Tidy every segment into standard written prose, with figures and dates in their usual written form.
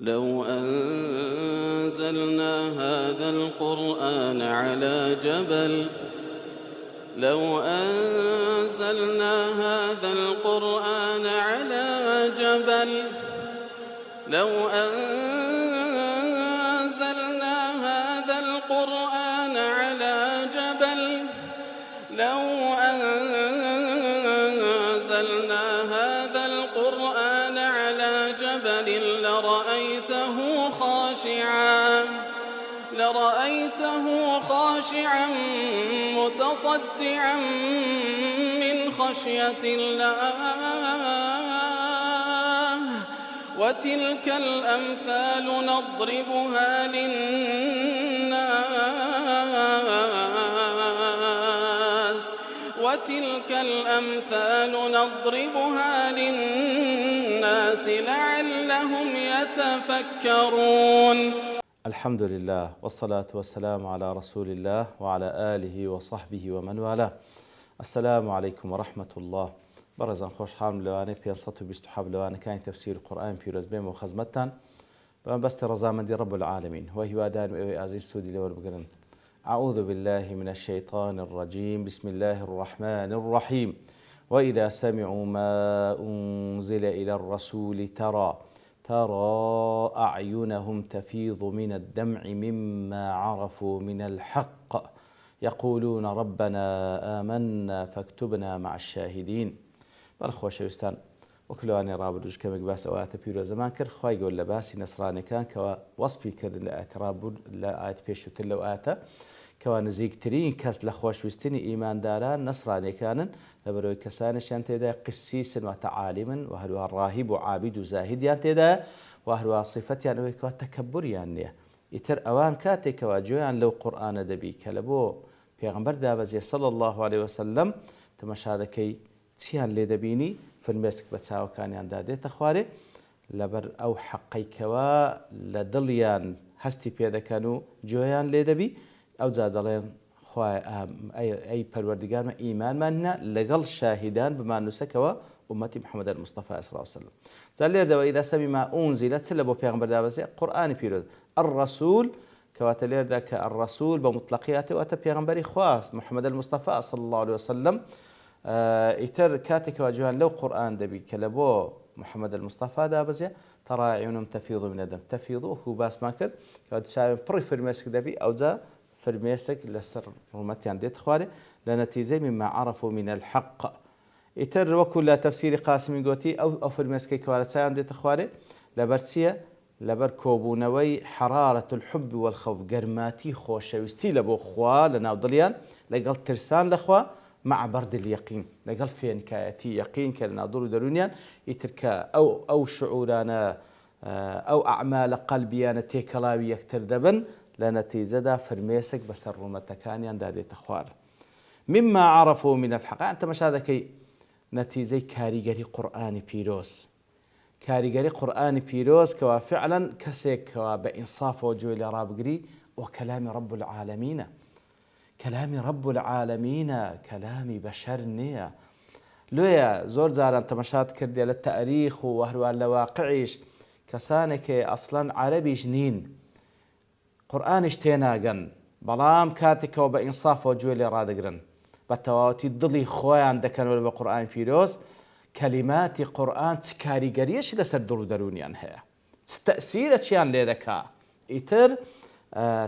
لو أنزلنا هذا القرآن على جبل لو أنزلنا هذا القرآن على جبل لو أنزلنا هذا القرآن على جبل لو أنزلنا هذا القرآن على جبل لرأيته خاشعا متصدعا من خشية الله وتلك الأمثال نضربها للناس لعلهم يتفكرون. الحمد لله والصلاة والسلام على رسول الله وعلى آله وصحبه ومن والاه. السلام عليكم ورحمة الله. برزان خوش حال لوانه 527 لوانه كان تفسير القرآن بيروز بهم وخزمتان بس رزامندي رب العالمين وهي دائم عزيز سودي لور بقرن. أعوذ بالله من الشيطان الرجيم. بسم الله الرحمن الرحيم. وإذا سمعوا ما أنزل إلى الرسول ترى أعينهم تفيض من الدمع مما عرفوا من الحق يقولون ربنا آمنا فاكتبنا مع الشاهدين. بالخوش وستان وكلواني رابط كما باس اوات بيرو زمان كر خوي يقول لباسي نصراني كان كوصفي كر الاعتراب لايت بيشو تلو اتا كوا نزيك ترين كاس لخوش وستني ايمان داران نصراني كانن لبروي كسانش ينتدا قسيس وتعالما وهو الراهب وعابد وزاهد ينتدا وهو صفات يعني كوا تكبر يعني يتر اوان كاتي كوا جوان لو قران دبي كلبو پیغمبر دابزي صلى الله عليه وسلم تمشادكي تيان لدبيني فرمسك بتساو كان يندادي تخواري لبر او حقيكوا لدليان هستي بيدا كانوا جويان لدبي او زادلين خوا اي پروردگار ما ايمان منا لقل شاهدان بما نسكوا امتي محمد المصطفى صلى الله عليه وسلم زالير دو اذا سمي ما انزلت لبو پیغمبر دابزي قران بيرو الرسول كواتلير ذاك الرسول بمطلقياته وات پیغمبري خواص محمد المصطفى صلى الله عليه وسلم يتر كاتك واجهان لو قرآن دبي كلبو محمد المصطفى دابزي ترى عيونهم تفيض من الدم تفيض هو باس ماكر كود سايم بري فرميسك دبي او ذا فرميسك لسر رومتي عندي تخواري لنتيجه مما عرفوا من الحق يتر وكل تفسير قاسم قوتي او فرميسك كوالد سايم عندي تخواري لبرسيه لبر كوبونوي حرارة الحب والخوف قرماتي خوشويستي لبو خوا لنا ضليان لقل ترسان لخوا مع برد اليقين لقل فين كاتي يقين كلنا ضلوا درونيان يتركا او شعورانا او اعمال قلبيانا تيكلاوي يكتر دبن لنتيجة فرميسك بسر رومتكانيان دادي تخوار مما عرفوا من الحق. انت مش هذا كي نتيجة كاريغري قرآن بيروس كاريغري قرآن بيروس كوا فعلا كسيك كوا بإنصاف وجوه لرابقري وكلام رب العالمين كلام رب العالمين كلام بشر نية لويا زور زار انت مشات كردي للتاريخ وهو الواقعيش كسانك اصلا عربي جنين قرآن اشتيناقن بلام كاتك وبإنصاف وجوه لرادقرن بتواتي ضلي خوان دكان ولا بقرآن بيروس كلمات قرآن تكاري قريش لسردرو دروني عنها تأثير اشيان لذكاء يتر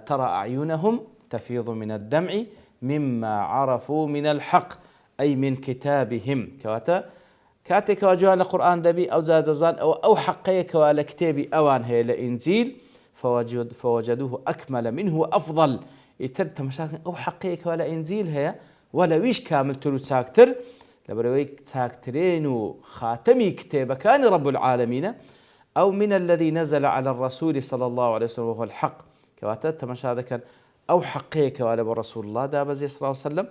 ترى أعينهم تفيض من الدمع مما عرفوا من الحق أي من كتابهم كاتك وجوان القرآن دبي أو زاد زان أو حقيك ولا كتابي أوان هي لإنزيل فوجدوه أكمل منه أفضل يتر تمشاكن أو حقيك ولا إنزيل هي ولا ويش كامل تلو تاكتر لبرويك تاكترين وخاتمي كتاب كان رب العالمين أو من الذي نزل على الرسول صلى الله عليه وسلم وهو الحق كواتت مش هذا كان أو حقيك ولا برسول الله دابزي صلى الله عليه وسلم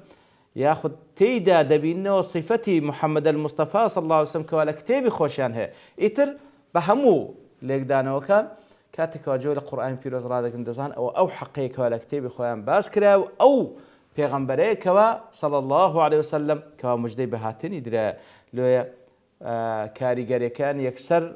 ياخذ تيدا دبينا وصفتي محمد المصطفى صلى الله عليه وسلم كوالا كتابي خوشان هي يتر بهمو ليك دانا وكان كاتك واجول القرآن بيروز رادك اندزان أو حقيك ولا كتابي خوان باسكرا أو پیغمبره كوا صلى الله عليه وسلم كوا مجدي بهاتني درا لويا كاريگري كان يكسر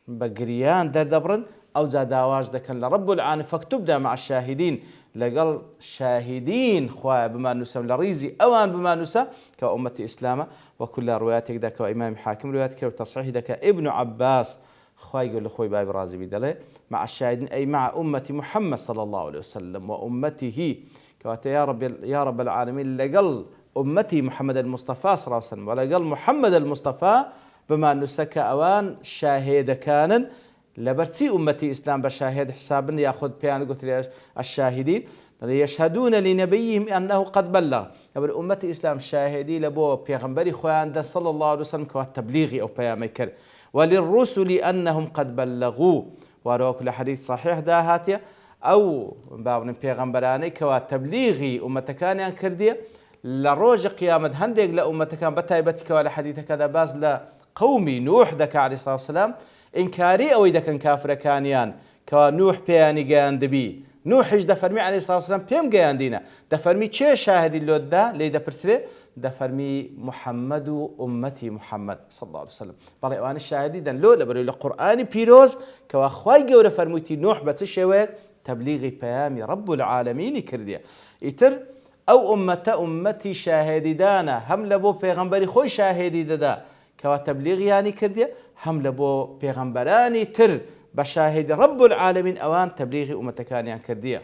بقريان دردبرن أو زاد واجد كان لرب العالمين فاكتبنا مع الشاهدين لقل شاهدين خوا بما نسم لريزي أوان بما نسى كأمة إسلام وكل رواياتك ذاك وإمام حاكم رواياتك وتصحيح ذاك ابن عباس خوا يقول لخوي باب رازي بدله مع الشاهدين أي مع أمة محمد صلى الله عليه وسلم وأمته كواتا يا رب العالمين لقل أمتي محمد المصطفى صلى الله عليه وسلم ولقل محمد المصطفى بما نسك أوان شاهد كان لبرتي أمتي إسلام بشاهد حساب يأخذ بيان قلت الشاهدين يشهدون لنبيهم أنه قد بلغ يقول أمتي إسلام شاهدي لبو بيغمبري خوان صلى الله عليه وسلم كوات تبليغي أو بيان مكر وللرسل أنهم قد بلغوا وروى كل حديث صحيح دا هاتيا أو بابن بيغمبراني كوات تبليغي أمتكان كردية لروج قيامة هندق لأمتكان بتايبتي كوال حديث كذا باز لقومي نوح ذاك عليه الصلاة والسلام إنكاري أو إذا كان كافر كانيان كنوح بياني جان دبي نوح إيش دفرمي عليه الصلاة والسلام بيم جان دينا دفرمي شيء شاهد اللود ده ليه دبرسله دفرمي محمد أمتي محمد صلى الله عليه وسلم بالله وأنا الشاهدي دن لو لبري القرآن بيروز كواخواي جور فرميتي نوح بتشوي تبليغي بيامي رب العالمين كرديا يتر أو أمتي شاهدي دانا هم لبو بيغمبري خوي شاهدي دا كوا تبليغ يعني كرديا هم لبو بيغمبراني تر بشاهد رب العالمين أوان تبليغي أمتكان يعني كرديا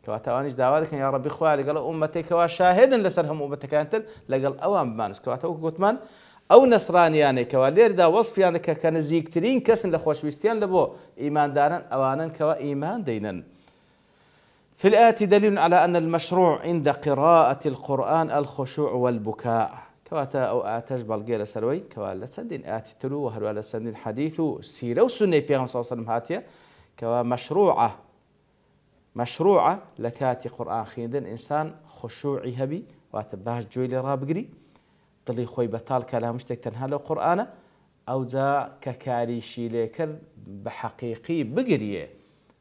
كوا توانيش داوالك يا ربي خوالي قال أمتي كوا شاهدا لسرهم أمتكان تر لقال أوان بمانس كوا تو قوتمان أو نصراني يعني كوا لير دا وصف يعني كان زيكترين كسن لخوش ويستيان لبو إيمان دارا أوانا كوا إيمان دينا في الآية دليل على أن المشروع عند قراءة القرآن الخشوع والبكاء كواتا أو آتش بالجيل سروي كوالا سندين آتي تلو وهروالا سندين حديث سيرة وسنة بيغم صلى الله عليه وسلم هاتيا كوا مشروعة لكاتي قرآن خيندن إنسان خشوعي هبي واتباش جويلي رابقري طلي خوي بطال كلامش تكتنها له قرآن أو ذا ككاري شيليكر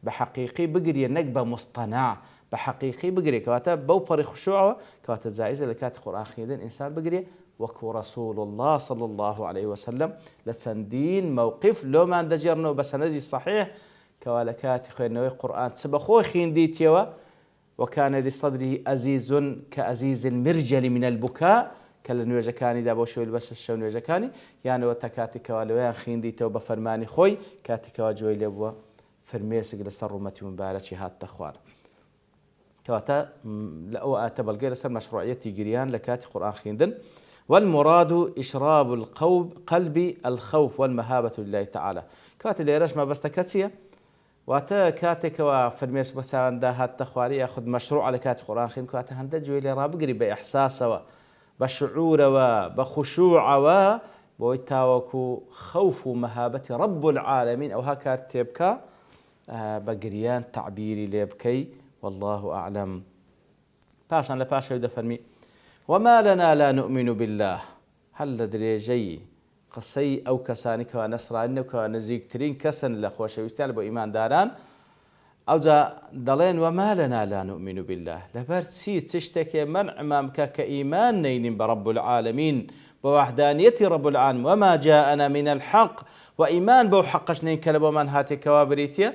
بحقيقي بقرية نقبة مصطنع بحقيقي بقرية كواتا بوبري خشوعه كواتا زائزة لكاتي قرآن خيندن إنسان بقرية وكو رسول الله صلى الله عليه وسلم لسندين موقف لو ما اندجرنو بسندي الصحيح كوالكاتي خينوي قرآن سبخو خينديتيوا وكان لصدره أزيز كأزيز المرجل من البكاء كلا نوجكاني دابو شوي البس الشو نوجكاني يعني وتكاتي كوالوين خينديتيوا بفرماني خوي كاتي كواجوي لبوا فرميسق لسرمتي مباركي هات تخوان كواتا لأو آتبال جلسا مشروعيتي جريان لكاتي قرآن خيندن والمراد إشراب قلب الخوف والمهابة لله تعالى كواتا ليرش ما بستكتسية واتا كاتك وفرميس بسان دا هات تخواري ياخذ مشروع على كاتي قرآن خيندن كواتا هندجو إلي رابقري بإحساس بشعور وبخشوع بويتاوكو خوف ومهابة رب العالمين أو هكا تبكى بقريان تعبيري ليبكي والله أعلم باشا لباشا يبدأ فرمي وما لنا لا نؤمن بالله هل لدريجي قصي أو كسانك ونسرانك ونزيك ترين كسن لأخوة ويستعل بإيمان داران أو ذا دلين وما لنا لا نؤمن بالله لبرد سيد سشتكي منع مامك كإيمان نين برب العالمين بوحدانية رب العالمين وما جاءنا من الحق وإيمان بو حقش نين كلبو من هاتي كوابريتيا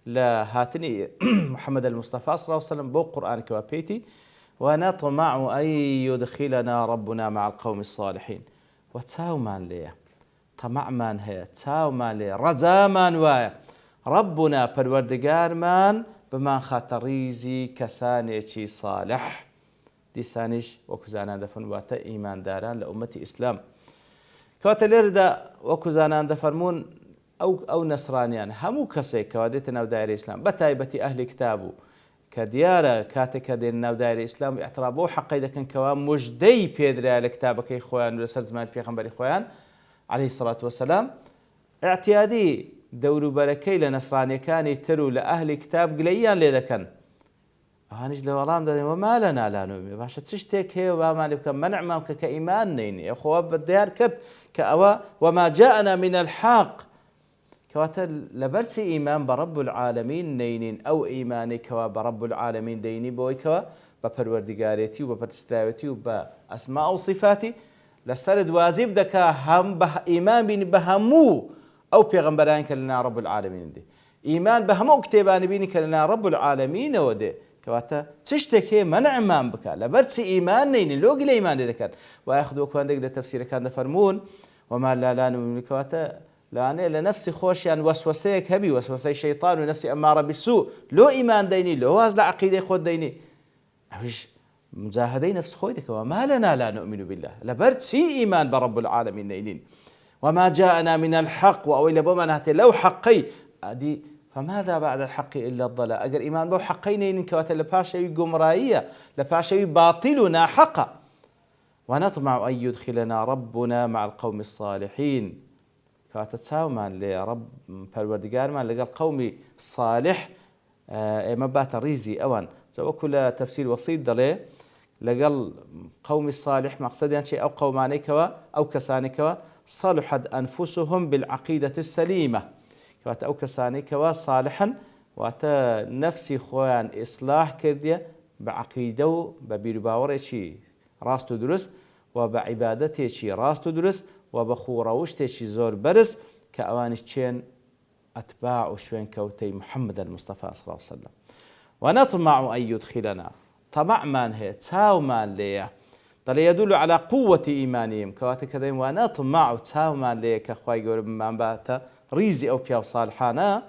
لا هاتني محمد المصطفى صلى الله عليه وسلم بو قرآن كوابيتي ونطمع أن يدخلنا ربنا مع القوم الصالحين وتساو مان ليه طمع مان هي تساو مان ليه رزا مان وايا ربنا پروردگار مان بما خاطريزي كسانيشي صالح دي سانيش وكزانان دفن واتا إيمان داران لأمة إسلام كواتا ليردا وكزانان دفرمون أو نصرانيان همو كسي كوادتنا ودائر الإسلام بتايبتي أهل كتابو كديارة كاتك ديننا ودائر الإسلام اعترابو حقا إذا كان كوام مجدي بيدري على كتابك إخوان ولسر زمان بيغمبر إخوان عليه الصلاة والسلام اعتيادي دورو بركي لنصراني كان يترو لأهل كتاب قليان لذا كان هانج لورام دادين وما لنا لا نؤمن باشا تشتك هي وما لك منع مامك كإيمان نيني أخوة بالديار كت كأوا وما جاءنا من الحق كواتا لبرسي إيمان برب العالمين نينين أو إيماني كوا برب العالمين ديني بوي كوا بپروردگاريتي وبپرستراويتي وبأسماء وصفاتي لسرد واجب دكا هم به إيمان بين بهمو أو پیغمبران كلنا رب العالمين دي ئیمان بە هەموو کتێبانی بینی کە لەنا ڕەب العالەمینەوە دێ کەواتە چ شتێک هەیە مەنعمان بکات لەبەر چی ئیمان نینی لۆگی لە ئیمان لێ دەکات وایە خودوەکوانێک لە تەفسیرەکان دەفەرمون وما لا نؤمن کەواتە لانێ لە نەفسی خۆشیان وەسوەسەیەک هەبی وەسوەسەی شەیطان و نەفسی ئەمارە بیسوو لۆ ئیمان دەینی لۆ واز لە عەقیدەی خۆت دەینی ئەویش مجاهدەی نفس خۆی دەکەوە ما لنا لا نؤمن بالله لەبەر چی ئیمان بە رب العالمین نینین وما جاءنا من الحق وأوي لبوما هاتي لو حقي أدي فماذا بعد الحق إلا الضلال أجر إيمان بو حقين كوات لباشي قمرائية لباشي باطلنا حقا ونطمع أن يدخلنا ربنا مع القوم الصالحين كوات تساومان لرب بالوردقار ما لقى القوم الصالح مبات ريزي أوان وكل تفسير وسيط دلي لقى قوم الصالح مقصد يعني شيء أو قوماني كوا أو كساني كوا صلحت أنفسهم بالعقيدة السليمة كواتا أو كساني كوا صالحا واتا نفسي خوان إصلاح كردية بعقيدة ببيرو باوري شي راستو درس وبعبادتي شي راستو درس وبخوروشتي شي زور برس كأوانش تشين أتباع وشوين كوتي محمد المصطفى صلى الله عليه وسلم ونطمع أن يدخلنا طمع من هي تاو من ليه طل يدل على قوة إيمانهم كواتي كذا ونطمع تاو من ليه كأخوي يقول من باتا ريزي أو بياو صالحانا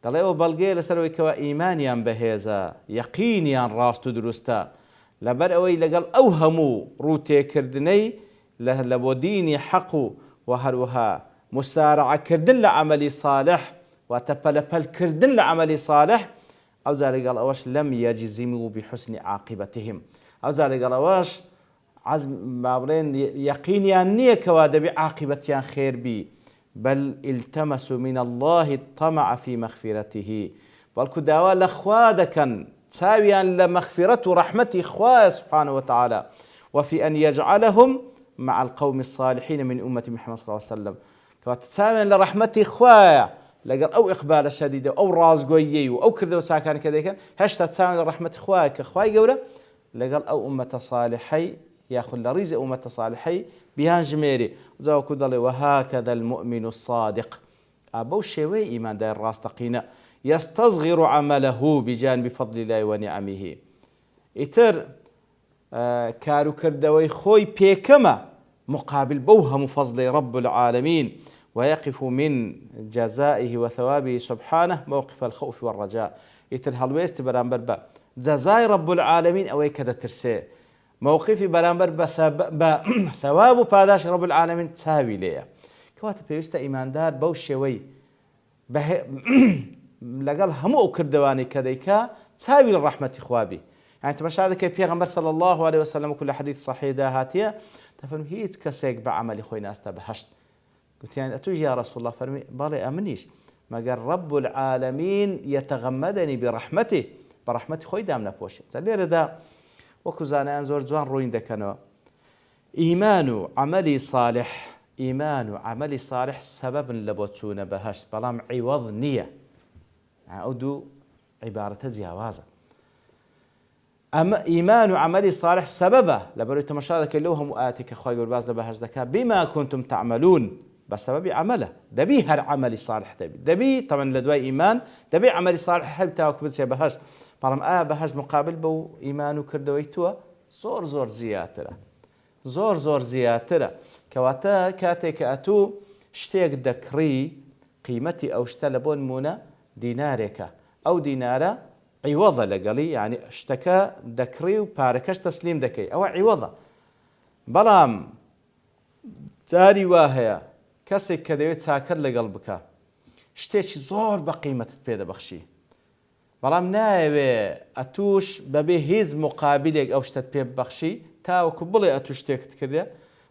طل يو بلغي لسروي كوا إيمانيان بهذا يقينيان راستو درستا لبر أوي لقال أوهمو روتي كردني لبوديني حقو وهروها مسارعة كردن لعملي صالح وتبلبل كردن لعملي صالح أو ذلك قال أواش لم يجزموا بحسن عاقبتهم أو ذلك قال أواش عزم مابرين يقينيان نية كوادبي عاقبتيان خير بي بل التمسوا من الله الطمع في مغفرته بل كداوا لخوادكا تساويا لمغفرة رحمة إخوة سبحانه وتعالى وفي أن يجعلهم مع القوم الصالحين من أمة محمد صلى الله عليه وسلم كتساويا لرحمة إخوة لقال أو إقبال شديد أو رازقويي أو كذا وساكن كذا كان هشتا تساوي لرحمة إخوائك إخوائي قوله لقال أو أمة صالحي يأخذ لريز أمة صالحي بيان جميري وزاو كدالي وهكذا المؤمن الصادق أبو شوي إيمان داير راستقينا يستصغر عمله بجانب فضل الله ونعمه إتر كارو كردوي خوي بيكما مقابل بوهم فضل رب العالمين ويقف من جزائه وثوابه سبحانه موقف الخوف والرجاء يتر هلويست برامبر با جزاء رب العالمين أو كذا ترسي موقفي برامبر بثواب باداش رب العالمين تساوي ليه كواتب بيوست إيمان دار بوشوي لقال همو كردواني كذيكا تساوي للرحمة إخوابي يعني تمشى كي بيغمبر صلى الله عليه وسلم كل حديث صحيح ده هاتيه تفهم هيت كسيك بعمل خوينا استبهشت قلت يعني أتوجي يا رسول الله فرمي بالي أمنيش ما قال رب العالمين يتغمدني برحمته برحمته خوي دامنا بوشي زلير دا وكوزانا أنزور جوان روين دكانو إيمان عملي صالح إيمان عملي صالح سبب لبوتونا بهشت بلام عوض نية يعني أودو عبارة زياوازة أما إيمان عملي صالح سببه لبرو تمشاهدك اللوهم وآتك أخوي والباز لبهش دكا بما كنتم تعملون بسبب عمله دبي هر عملي صالح دبي طبعا لدواي إيمان دبي عملي صالح حب تاوك بس بهش برام بهش مقابل بو إيمان وكردويتوا زور زياتره زور زياتره كواتا كاتك أتو شتيك دكري قيمتي أو اشتلبون مونا دينارك أو دينارة عوضة لقلي يعني اشتكى دكري وباركش تسليم دكي أو عوضة بلام تاري واهية كسك كدويت ساكر لقلبك شتيش زور بقيمة بيدا بخشي بلام نايوي أتوش ببي هيز مقابلك أو شتت بيد بخشي تاو كبلي أتوش تيكت كده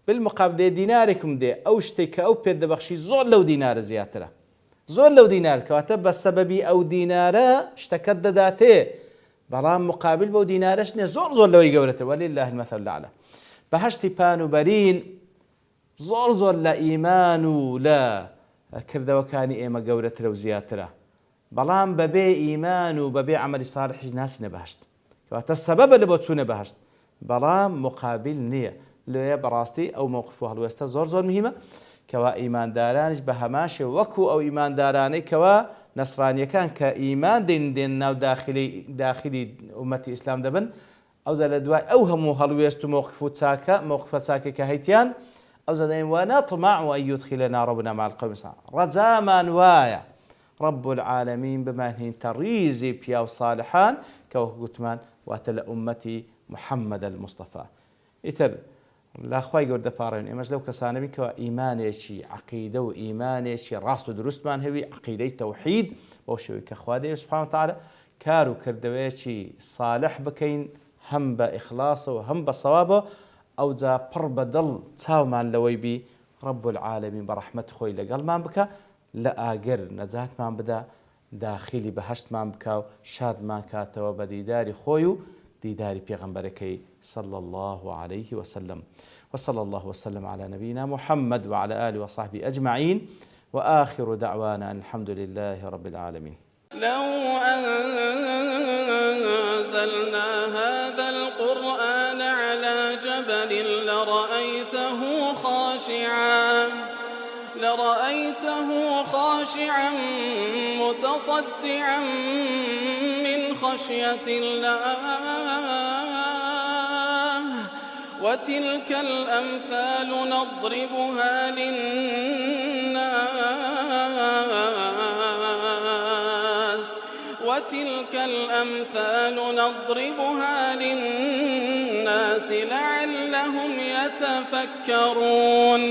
بالمقابل ديناركم دي أو شتك أو بيد بخشي زور لو دينار زياتره زور لو دينار كواتب بسببي أو دينارا اشتكت داتي بلام مقابل بو دينارش زور لو يقورته ولله المثل الأعلى بهشتي بانو برين زور لا إيمانو لا كرده وكاني إيما قورته لو زياتره بلام ببي إيمانو ببي عمل صالح ناس نبهشت كوات السبب اللي بوتسو نبهشت بلام مقابل نية لو يبراستي أو موقفه الوسطى زور مهمة كوا إيمان دارانش بهماش وكو أو إيمان داراني كوا نەسرانیەکان کە ئیمان دێن ناو داخلی ئومەتی ئیسلام دەبن ئەوزە لە دوای ئەو هەموو هەڵوێست و مۆقفە چاکێکە هەیتیان ئەوزە دەین وَنَطْمَعُ أَن يُدْخِلَنَا رَبُّنَا مَعَ الْقَوْمِ الصَّالِحِينَ ڕەجامان وایە رب العالمین بمانهێنتە ڕیزی پیا و ساڵحان کە وەکو گوتمان واتە لە ئومەتی محەممەد المستەفا. ئیتر لاخوای گەورە دەپاڕێن ئێمەش لەو کەسانە بین کەەوە ئیمانێکی عەقیدە و ئیمانێکی ڕاست و دروستمان هەوی عەقیدەی تەوحید بۆ شێوەی کە خوا دەیەوێت سوبحانەهو وتەعالە کار و کردەوەیەکی ساڵح بکەین هەم بە ئیخلاسەوە هەم بە سەوابەوە ئەوجا پڕ بە دڵ چاومان لەوەی بی رب العالمین بە ڕەحمەت خۆی لەگەڵمان بکە لە ئاگەر نەجاتمان بدە داخلی بەهەشتمان بکە و شادمان کاتەوە بە دیداری خۆی و دیداری پێغەمبەرەکەی صلى الله عليه وسلم. وصلى الله وسلم على نبينا محمد وعلى آله وصحبه أجمعين وآخر دعوانا الحمد لله رب العالمين. لو أنزلنا هذا القرآن على جبل لرأيته خاشعا متصدعا من خشية الله وتلك الأمثال نضربها للناس لعلهم يتفكرون.